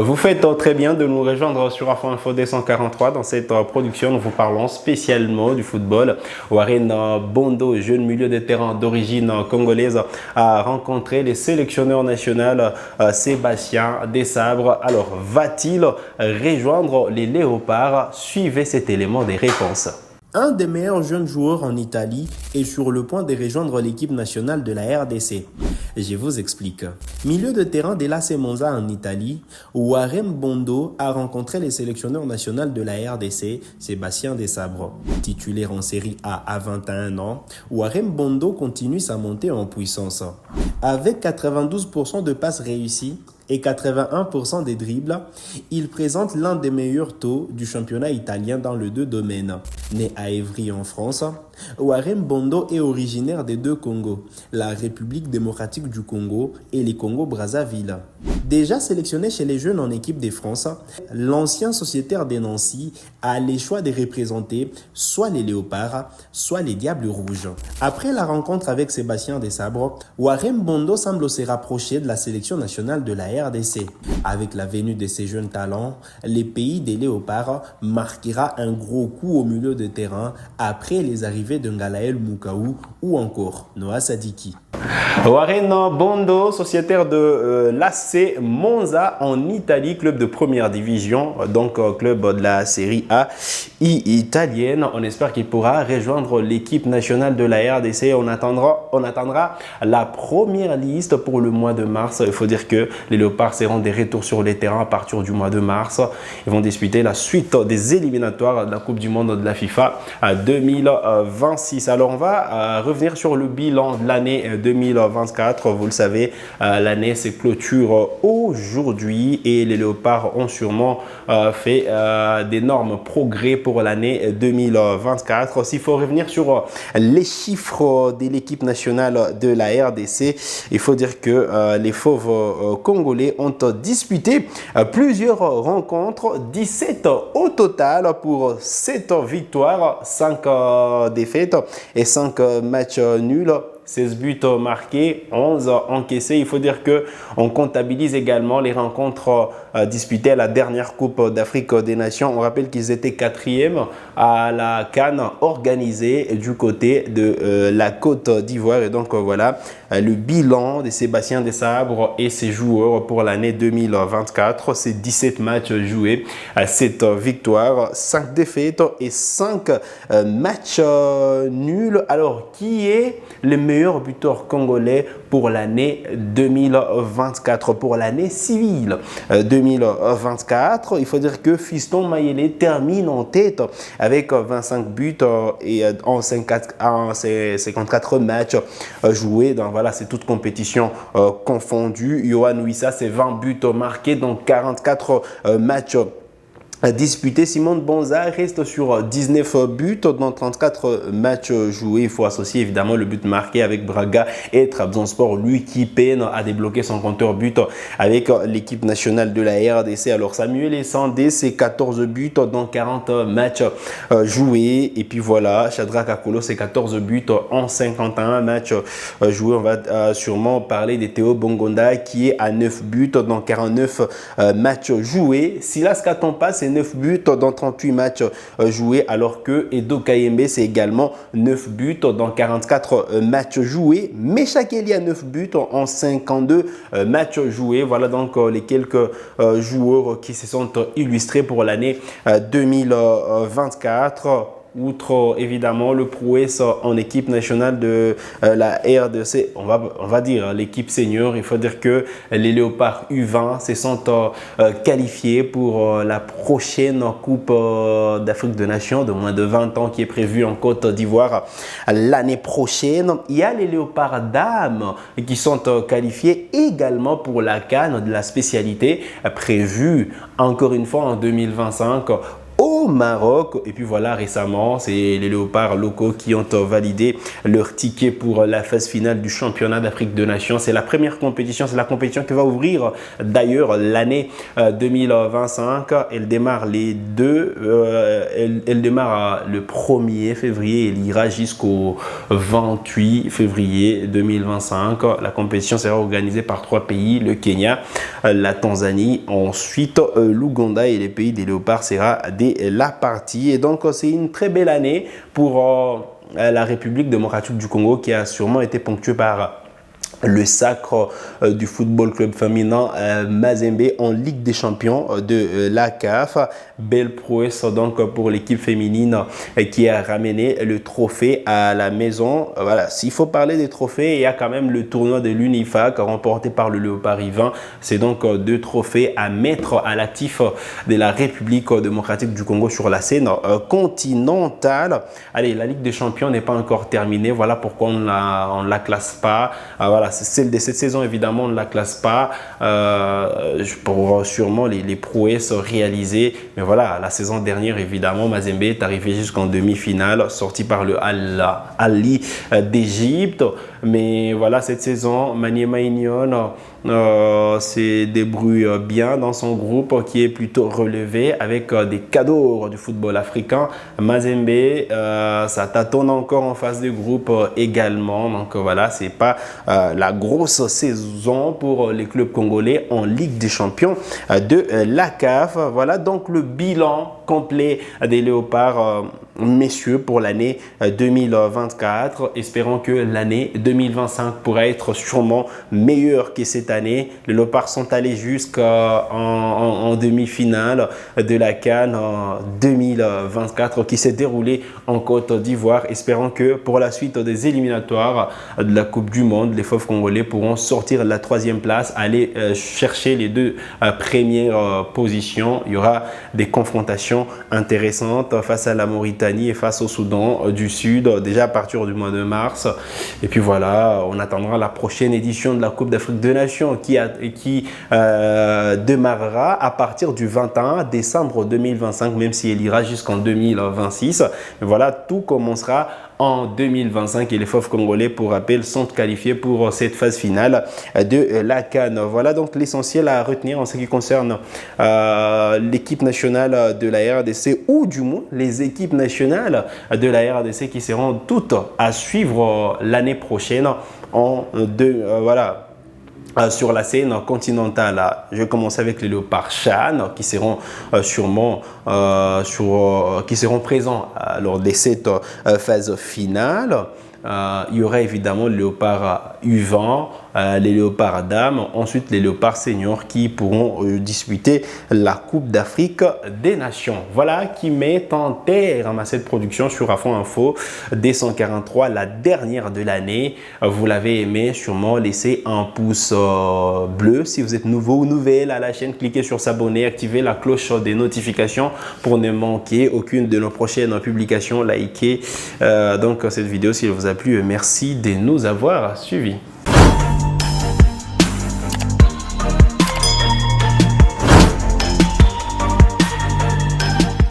Vous faites très bien de nous rejoindre sur Info 243. Dans cette production, nous vous parlons spécialement du football. Warren Bondo, jeune milieu de terrain d'origine congolaise, a rencontré les sélectionneurs nationaux Sébastien Desabre. Alors, va-t-il rejoindre les Léopards? Suivez cet élément des réponses. Un des meilleurs jeunes joueurs en Italie est sur le point de rejoindre l'équipe nationale de la RDC. Je vous explique. Milieu de terrain de l'AC Monza en Italie, Warren Bondo a rencontré les sélectionneurs nationaux de la RDC, Sébastien Desabre. Titulaire en Série A à 21 ans, Warren Bondo continue sa montée en puissance. Avec 92% de passes réussies et 81% des dribbles, il présente l'un des meilleurs taux du championnat italien dans les deux domaines. Né à Évry en France, Warren Bondo est originaire des deux Congos, la République démocratique du Congo et les Congo-Brazzaville. Déjà sélectionné chez les jeunes en équipe de France, l'ancien sociétaire de Nancy a les choix de représenter soit les Léopards, soit les Diables Rouges. Après la rencontre avec Sébastien Desabre, Warren Bondo semble se rapprocher de la sélection nationale de la RDC. Avec la venue de ces jeunes talents, les pays des Léopards marquera un gros coup au milieu de terrain après les arrivées de Ngalael Mukaou ou encore Noah Sadiki. Warren Bondo, sociétaire de l'AC Monza en Italie, club de première division, donc club de la Série A italienne. On espère qu'il pourra rejoindre l'équipe nationale de la RDC. On attendra la première liste pour le mois de mars. Il faut dire que les Léopards seront des retours sur les terrains à partir du mois de mars. Ils vont disputer la suite des éliminatoires de la Coupe du Monde de la FIFA 2026. Alors on va revenir sur le bilan de l'année 2024. Vous le savez, l'année se clôture aujourd'hui et les Léopards ont sûrement fait d'énormes progrès pour l'année 2024. S'il faut revenir sur les chiffres de l'équipe nationale de la RDC, il faut dire que les Fauves congolais ont disputé plusieurs rencontres, 17 au total pour 7 victoires, 5 défaites et 5 matchs nuls. 16 buts marqués, 11 encaissés. Il faut dire qu'on comptabilise également les rencontres disputées à la dernière Coupe d'Afrique des Nations. On rappelle qu'ils étaient 4e à la CAN organisée du côté de la Côte d'Ivoire. Et donc voilà le bilan de Sébastien Desabre et ses joueurs pour l'année 2024. C'est 17 matchs joués, 7 victoires, 5 défaites et 5 matchs nuls. Alors, qui est le meilleur buteur congolais pour l'année 2024, pour l'année civile 2024? Il faut dire que Fiston Mayele termine en tête avec 25 buts et en 54 matchs joués. Donc voilà, c'est toute compétition confondue. Yohan Wissa, c'est 20 buts marqués dans 44 matchs disputé. Simone Bonza reste sur 19 buts dans 34 matchs joués. Il faut associer évidemment le but marqué avec Braga et Trabzonspor, lui qui peine à débloquer son compteur but avec l'équipe nationale de la RDC. Alors Samuel Essandé, c'est 14 buts dans 40 matchs joués. Et puis voilà, Shadrack Akolo, c'est 14 buts en 51 matchs joués. On va sûrement parler de Théo Bongonda qui est à 9 buts dans 49 matchs joués. Silas Katompa, c'est 9 buts dans 38 matchs joués, alors que Edo Kayembe, c'est également 9 buts dans 44 matchs joués. Meshak Eli a 9 buts en 52 matchs joués. Voilà donc les quelques joueurs qui se sont illustrés pour l'année 2024. Outre évidemment le prouesse en équipe nationale de la RDC, on va dire l'équipe senior, il faut dire que les Léopards U20 se sont qualifiés pour la prochaine Coupe d'Afrique des Nations de moins de 20 ans qui est prévue en Côte d'Ivoire l'année prochaine. Il y a les Léopards dames qui sont qualifiés également pour la CAN de la spécialité prévue encore une fois en 2025 au Maroc. Et puis voilà, récemment, c'est les léopards locaux qui ont validé leur ticket pour la phase finale du championnat d'Afrique des Nations. C'est la première compétition, c'est la compétition qui va ouvrir d'ailleurs l'année 2025. Elle démarre elle démarre le 1er février et elle ira jusqu'au 28 février 2025. La compétition sera organisée par 3 pays, le Kenya, la Tanzanie, ensuite l'Ouganda, et les pays des léopards sera la partie. Et donc c'est une très belle année pour la République démocratique du Congo, qui a sûrement été ponctuée par le sacre du football club féminin Mazembe en Ligue des champions de la CAF. Belle prouesse donc pour l'équipe féminine qui a ramené le trophée à la maison. Voilà, s'il faut parler des trophées, il y a quand même le tournoi de l'UNIFAC remporté par le Léopard Yvain. C'est donc 2 trophées à mettre à l'actif de la République démocratique du Congo sur la scène continentale. Allez, la Ligue des champions n'est pas encore terminée. Voilà pourquoi on la classe pas. Voilà, celle de cette saison, évidemment, on ne la classe pas pour sûrement les prouesses réalisées. Mais voilà, la saison dernière, évidemment, Mazembe est arrivé jusqu'en demi-finale, sorti par le Al-Ali d'Égypte. Mais voilà, cette saison, Maniema Union se débrouille bien dans son groupe qui est plutôt relevé avec des cadors du football africain. Mazembe, ça tâtonne encore en phase de groupe également. Donc voilà, c'est pas la grosse saison pour les clubs congolais en Ligue des champions de la CAF. Voilà donc le bilan complet des léopards messieurs pour l'année 2024. Espérons que l'année 2025 pourra être sûrement meilleure que cette année. Les léopards sont allés jusqu'en demi-finale de la CAN 2024 qui s'est déroulée en Côte d'Ivoire. Espérons que pour la suite des éliminatoires de la Coupe du Monde, les fauves congolais pourront sortir de la 3e place, aller chercher les 2 premières positions. Il y aura des confrontations intéressantes face à la Mauritanie et face au Soudan du Sud, déjà à partir du mois de mars. Et puis voilà, on attendra la prochaine édition de la Coupe d'Afrique des Nations qui démarrera à partir du 21 décembre 2025, même si elle ira jusqu'en 2026. Mais voilà, tout commencera en 2025 et les fauves congolais, pour rappel, sont qualifiés pour cette phase finale de la CAN. Voilà donc l'essentiel à retenir en ce qui concerne l'équipe nationale de la RDC, ou du moins les équipes nationales de la RDC qui seront toutes à suivre l'année prochaine sur la scène continentale. Je vais commencer avec les léopards Chan qui seront qui seront présents lors de cette phase finale. Il y aura évidemment le léopard U20, les léopards dames, ensuite les léopards seniors qui pourront disputer la Coupe d'Afrique des Nations. Voilà qui met en terme à cette production sur Afon Info D143, la dernière de l'année. Vous l'avez aimé, sûrement laissez un pouce bleu. Si vous êtes nouveau ou nouvelle à la chaîne, cliquez sur s'abonner, activez la cloche des notifications pour ne manquer aucune de nos prochaines publications. Likez donc cette vidéo si elle vous a plu. Merci de nous avoir suivis.